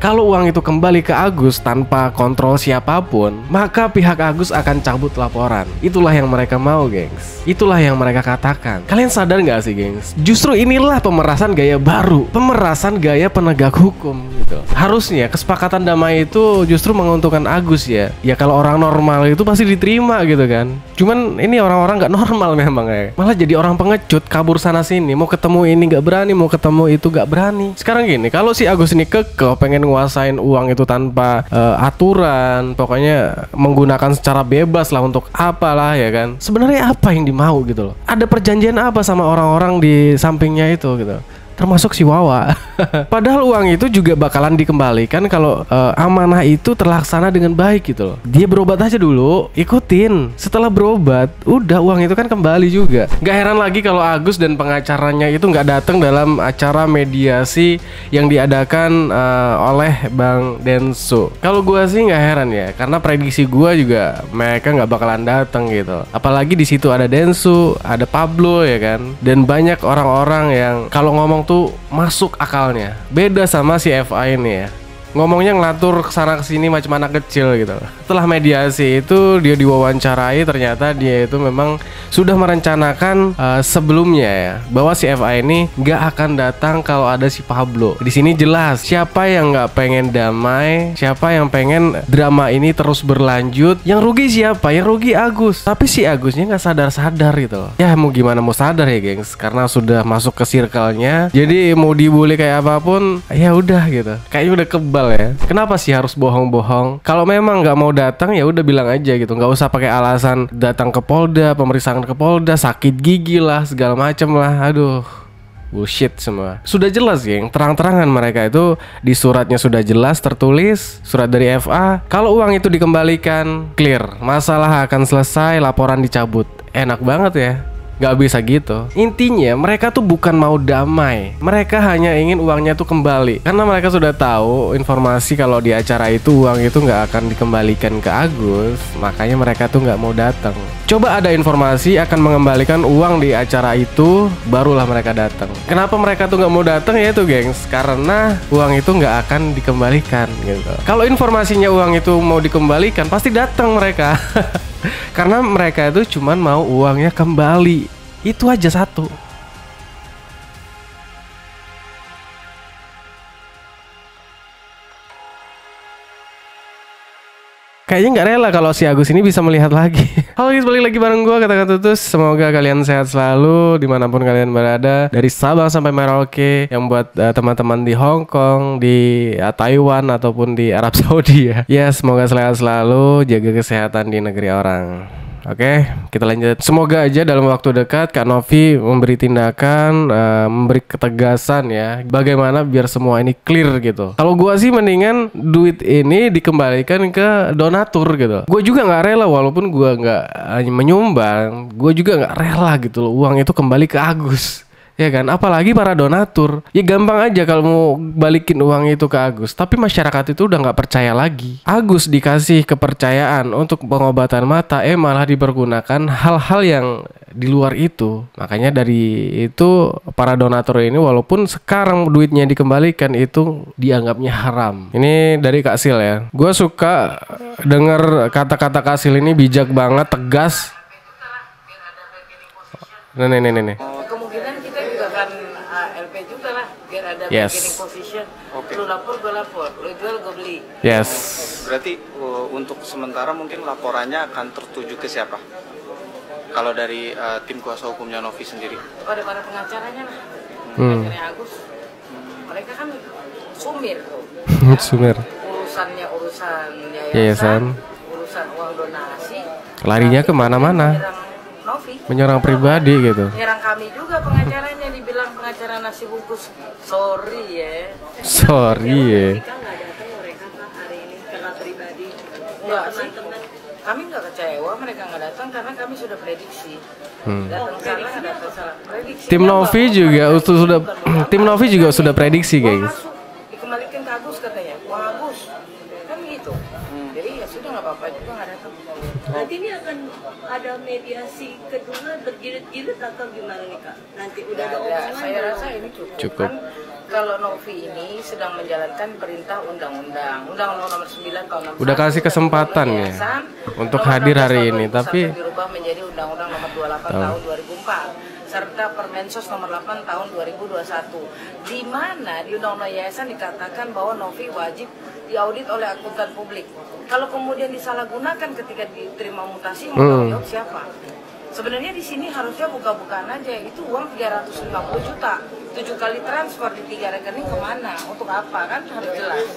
Kalau uang itu kembali ke Agus tanpa kontrol siapapun, maka pihak Agus akan cabut laporan. Itulah yang mereka mau, gengs. Itulah yang mereka katakan. Kalian sadar nggak sih, gengs? Justru inilah pemerasan gaya baru, pemerasan gaya penegak hukum gitu. Harusnya kesepakatan damai itu justru menguntungkan Agus ya. Ya kalau orang normal itu pasti diterima gitu kan. Cuman ini orang-orang nggak normal memang ya. Malah jadi orang pengecut, kabur sana sini, mau ketemu ini nggak berani, mau ketemu itu nggak berani. Sekarang gini, kalau si Agus ini kekeh pengen nguasain uang itu tanpa aturan, pokoknya menggunakan secara bebas lah untuk apalah ya kan. Sebenarnya apa yang dimau gitu loh? Ada perjanjian apa sama orang-orang di sampingnya itu gitu? Termasuk si Wawa. Padahal uang itu juga bakalan dikembalikan kalau amanah itu terlaksana dengan baik gitu loh. Dia berobat aja dulu, ikutin. Setelah berobat, udah uang itu kan kembali juga. Gak heran lagi kalau Agus dan pengacaranya itu gak datang dalam acara mediasi yang diadakan oleh Bang Densu. Kalau gua sih gak heran ya, karena prediksi gua juga mereka gak bakalan datang gitu. Apalagi di situ ada Densu, ada Pablo ya kan, dan banyak orang-orang yang kalau ngomong tuh masuk akalnya. Beda sama si FA ini ya. Ngomongnya ngelatur kesana kesini macam anak kecil gitu. Setelah mediasi itu dia diwawancarai, ternyata dia itu memang sudah merencanakan sebelumnya ya, bahwa si FA ini nggak akan datang kalau ada si Pablo. Di sini jelas siapa yang nggak pengen damai, siapa yang pengen drama ini terus berlanjut. Yang rugi siapa? Yang rugi Agus. Tapi si Agusnya nggak sadar-sadar gitu. Ya mau gimana mau sadar ya gengs, karena sudah masuk ke circle-nya. Jadi mau dibully kayak apapun, ya udah gitu. Kayaknya udah kebal ya. Kenapa sih harus bohong-bohong? Kalau memang nggak mau datang ya udah bilang aja gitu. Nggak usah pakai alasan datang ke Polda, pemeriksaan ke Polda, sakit gigi lah, segala macem lah. Aduh, bullshit semua. Sudah jelas geng, terang-terangan mereka itu di suratnya sudah jelas tertulis, surat dari FA. Kalau uang itu dikembalikan, clear, masalah akan selesai, laporan dicabut. Enak banget ya. Gak bisa gitu. Intinya mereka tuh bukan mau damai, mereka hanya ingin uangnya tuh kembali. Karena mereka sudah tahu informasi kalau di acara itu uang itu gak akan dikembalikan ke Agus, makanya mereka tuh gak mau datang. Coba ada informasi akan mengembalikan uang di acara itu, barulah mereka datang. Kenapa mereka tuh gak mau datang ya itu gengs? Karena uang itu gak akan dikembalikan gitu. Kalau informasinya uang itu mau dikembalikan, pasti datang mereka. Karena mereka itu cuman mau uangnya kembali. Itu aja satu. Kayaknya nggak rela kalau si Agus ini bisa melihat lagi. Halo guys, balik lagi bareng gue Kata-Kata Tutus. Semoga kalian sehat selalu dimanapun kalian berada, dari Sabang sampai Merauke. Yang buat teman-teman di Hong Kong, di Taiwan ataupun di Arab Saudi ya. Ya semoga sehat selalu, jaga kesehatan di negeri orang. Oke, kita lanjut. Semoga aja dalam waktu dekat Kak Novi memberi tindakan, memberi ketegasan ya, bagaimana biar semua ini clear gitu. Kalau gua sih mendingan duit ini dikembalikan ke donatur gitu. Gua juga nggak rela, walaupun gua nggak menyumbang, gua juga nggak rela gitu loh uang itu kembali ke Agus. Ya kan, apalagi para donatur. Ya gampang aja kalau mau balikin uang itu ke Agus, tapi masyarakat itu udah nggak percaya lagi. Agus dikasih kepercayaan untuk pengobatan mata, malah dipergunakan hal-hal yang di luar itu. Makanya dari itu para donatur ini walaupun sekarang duitnya dikembalikan itu dianggapnya haram. Ini dari Kak Sil ya. Gue suka denger kata-kata Kak Sil ini, bijak banget, tegas. Nih. Kemungkinan kita juga akan LP juga lah, biar ada bargaining position. Okay. Lu lapor, gue lapor. Lu jual, gue beli. Yes. Berarti untuk sementara mungkin laporannya akan tertuju ke siapa? Kalau dari tim kuasa hukumnya Novi sendiri? Pada para pengacaranya lah. Pengacaranya Agus. Mereka kan sumir tuh. Sumir. Urusan yayasan, urusan uang donasi. larinya kemana-mana. Menyerang pribadi gitu. Menyerang kami juga pengacaranya, dibilang pengacara nasi bungkus. Sorry ya. Enggak sih. Kami nggak kecewa mereka nggak datang karena kami sudah prediksi. Datang sana ada salah prediksi. Tim Novi juga sudah prediksi guys. Dikembalikan ke Agus katanya, uang Agus kan gitu. Jadi ya sudah nggak apa-apa juga nggak datang. Nanti ini akan ada mediasi kedua berjilid-jilid atau gimana nih Kak? Nanti udah ada omongan? Saya rasa ini cukup. Kan kalau Novi ini sedang menjalankan perintah undang-undang nomor 9 tahun 61. Udah kasih kesempatan ya untuk hadir hari ini, tapi dirubah menjadi undang-undang nomor 28 tahun 2004 serta Permensos nomor 8 tahun 2021, di mana di undang-undang yayasan dikatakan bahwa Novi wajib diaudit oleh akuntan publik. Kalau kemudian disalahgunakan ketika diterima mutasi, mau tanggung jawab siapa? Sebenarnya di sini harusnya buka-bukaan aja, itu uang 350 juta, 7 kali transfer di 3 rekening kemana, untuk apa, kan harus jelas.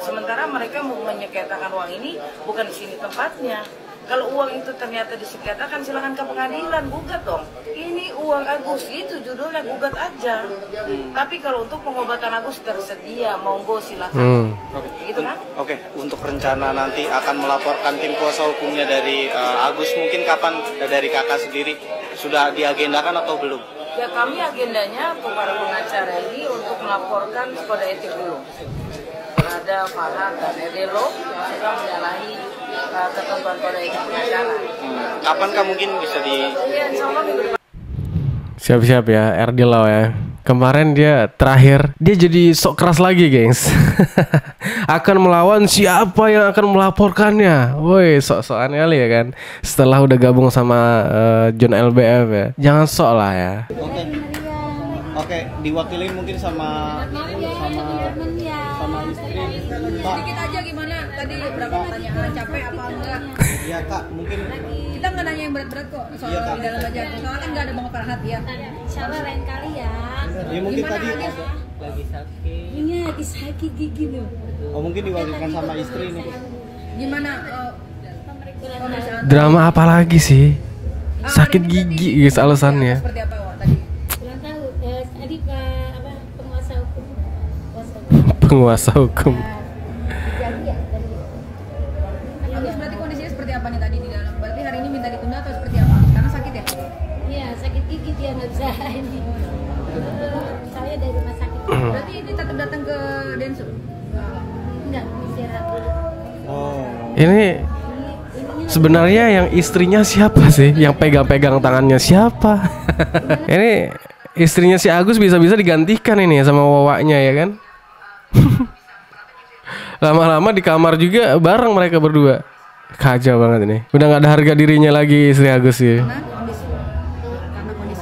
Sementara mereka mau menyengketakan uang ini bukan di sini tempatnya. Kalau uang itu ternyata disengketakan, silakan ke pengadilan, gugat dong. Ini uang Agus, itu judulnya, gugat aja. Tapi kalau untuk pengobatan Agus tersedia, monggo silakan. Gitu kan? Oke, untuk rencana nanti akan melaporkan tim kuasa hukumnya dari Agus, mungkin kapan dari kakak sendiri sudah diagendakan atau belum? Ya kami agendanya kepada pengacara ini untuk melaporkan kode etik dulu. Ada Farhan dan Edelo yang sudah menyalahi ketentuan kode etik pengacara. Kapankah mungkin bisa di? Iya, insya Allah minggu depan. siap-siap ya Erdilo ya. Kemarin dia terakhir dia jadi sok keras lagi, gengs. Akan melawan siapa yang akan melaporkannya. Woi, sok-sokan kali ya kan. Setelah udah gabung sama John LBF ya. Jangan sok lah ya. Oke, diwakilin mungkin sama istri. Pak, Sedikit aja gimana tadi berapa pertanyaan, capek apa enggak? iya Kak, mungkin Kita nggak nanya yang berat-berat kok, soal Iya, Kak. di dalam aja. Soalnya kan nggak ada Bang Farhat ya. Insya Allah lain kali ya. ya mungkin Gimana tadi Agis? Ini lagi sakit gigi loh. mungkin diwakilkan sama istri nih. Gimana pemeriksaan? Drama apa lagi sih? Sakit hari ini gigi tadi guys alasannya. Seperti apa Wak, tadi? Ulang tahu tadi apa penguasa hukum. Penguasa hukum. Jadi ya tadi. Agus berarti kondisinya seperti apa nih tadi di dalam? Berarti hari ini minta ditunda atau seperti apa? Karena sakit ya? Iya sakit gigi dia nggak bisa ini. Saya dari rumah sakit. Berarti ini tetap datang ke Densu? Enggak istirahat dulu. Oh. Ini sebenarnya yang istrinya siapa sih? Yang pegang-pegang tangannya siapa? Ini istrinya si Agus bisa-bisa digantikan ini sama wawaknya ya kan? Lama-lama di kamar juga bareng mereka berdua. Kacau banget ini. Udah nggak ada harga dirinya lagi istri Agus sih. Karena kondisi. Karena kondisi.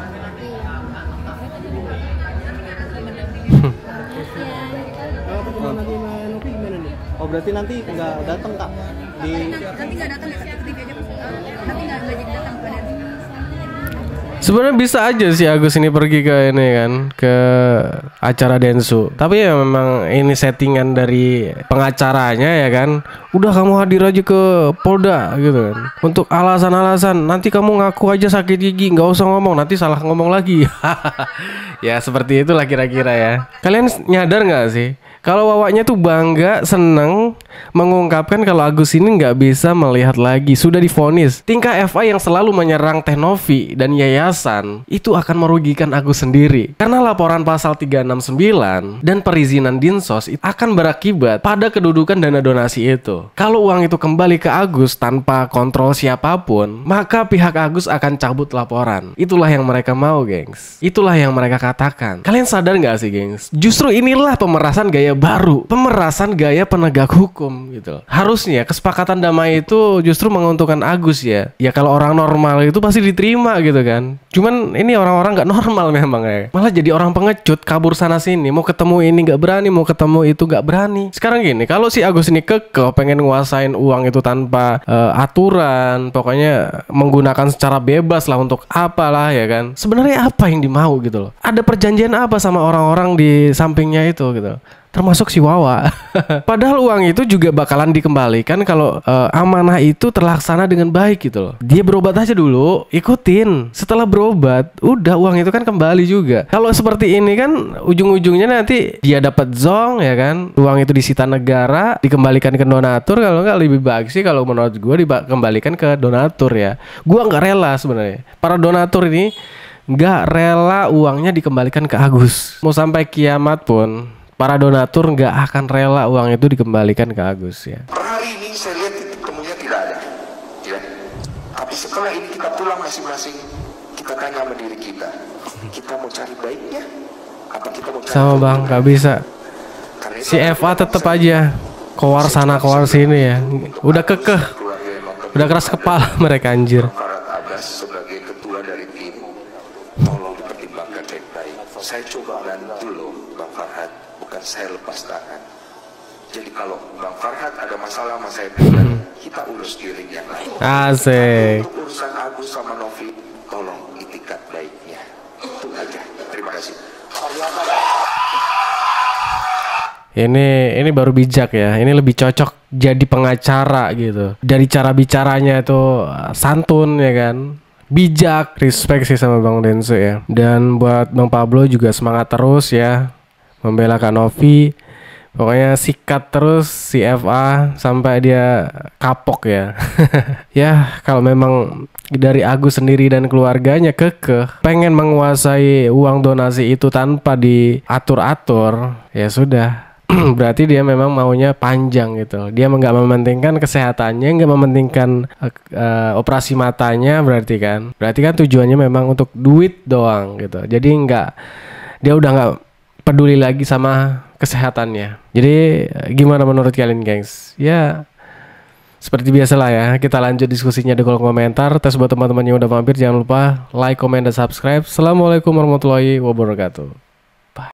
Oh berarti nanti nggak datang Kak di Nanti nggak datang ya? Nanti aja. Nanti nggak jadi datang ke Densu. Sebenarnya bisa aja sih Agus ini pergi ke ini kan, ke acara Densu. Tapi ya memang ini settingan dari pengacaranya ya kan. Udah kamu hadir aja ke Polda gitu kan. Untuk alasan-alasan nanti kamu ngaku aja sakit gigi, nggak usah ngomong, nanti salah ngomong lagi. Ya seperti itulah kira-kira ya. Kalian nyadar nggak sih? Kalau wawaknya tuh bangga, seneng mengungkapkan kalau Agus ini nggak bisa melihat lagi, sudah divonis. Tingkah FA yang selalu menyerang Teh Novi dan yayasan itu akan merugikan Agus sendiri. Karena laporan pasal 369 dan perizinan Dinsos itu akan berakibat pada kedudukan dana donasi itu. Kalau uang itu kembali ke Agus tanpa kontrol siapapun, maka pihak Agus akan cabut laporan. Itulah yang mereka mau, gengs. Itulah yang mereka katakan. Kalian sadar nggak sih, gengs? Justru inilah pemerasan gaya baru, pemerasan gaya penegak hukum gitu. Harusnya kesepakatan damai itu justru menguntungkan Agus ya. Ya kalau orang normal itu pasti diterima gitu kan. Cuman ini orang-orang nggak normal memang ya. Malah jadi orang pengecut, kabur sana sini, mau ketemu ini nggak berani, mau ketemu itu nggak berani. Sekarang gini, kalau si Agus ini kekeh pengen nguasain uang itu tanpa aturan, pokoknya menggunakan secara bebas lah untuk apalah ya kan. Sebenarnya apa yang dimau gitu loh? Ada perjanjian apa sama orang-orang di sampingnya itu gitu? Termasuk si Wawa. Padahal uang itu juga bakalan dikembalikan kalau amanah itu terlaksana dengan baik gitu loh. Dia berobat aja dulu, ikutin. Setelah berobat, udah uang itu kan kembali juga. Kalau seperti ini kan ujung-ujungnya nanti dia dapat zong ya kan. Uang itu disita negara, dikembalikan ke donatur. Kalau nggak lebih baik sih kalau menurut gue dikembalikan ke donatur ya. Gue nggak rela sebenarnya. Para donatur ini nggak rela uangnya dikembalikan ke Agus. Mau sampai kiamat pun para donatur nggak akan rela uang itu dikembalikan ke Agus ya. Per hari ini saya lihat titik temunya tidak ada, ya. Tapi setelah ini kita pulang masing-masing, kita tanya sama diri kita mau cari baiknya, apa kita mau cari Sama Bang, nggak bisa. Karena itu Si FA tetap aja keluar sana keluar sini ya. Udah kekeh, udah keras kepala mereka anjir. Bang Farhad Abbas sebagai ketua dari tim, tolong dipertimbangkan baik-baik. Saya coba bantu loh Bang Farhad, bukan saya lepas tangan. Jadi kalau Bang Farhad ada masalah sama saya pribadi, kita urus di ring yang lain. Asik. Untuk urusan Agus sama Novi, tolong itikat baiknya. Itu aja. Terima kasih. Ini baru bijak ya. Ini lebih cocok jadi pengacara gitu. Dari cara bicaranya itu santun ya kan. Bijak, respect sih sama Bang Denso ya. Dan buat Bang Pablo juga semangat terus ya membela Kak Novi. Pokoknya sikat terus si FA sampai dia kapok ya. Ya kalau memang dari Agus sendiri dan keluarganya kekeh pengen menguasai uang donasi itu tanpa diatur-atur, ya sudah. Berarti dia memang maunya panjang gitu. Dia nggak mementingkan kesehatannya, nggak mementingkan operasi matanya, berarti kan tujuannya memang untuk duit doang gitu. Jadi dia udah nggak peduli lagi sama kesehatannya. Jadi gimana menurut kalian gengs? Ya seperti biasa lah ya, kita lanjut diskusinya di kolom komentar. Terus buat teman-teman yang udah mampir jangan lupa like, comment, dan subscribe. Assalamualaikum warahmatullahi wabarakatuh.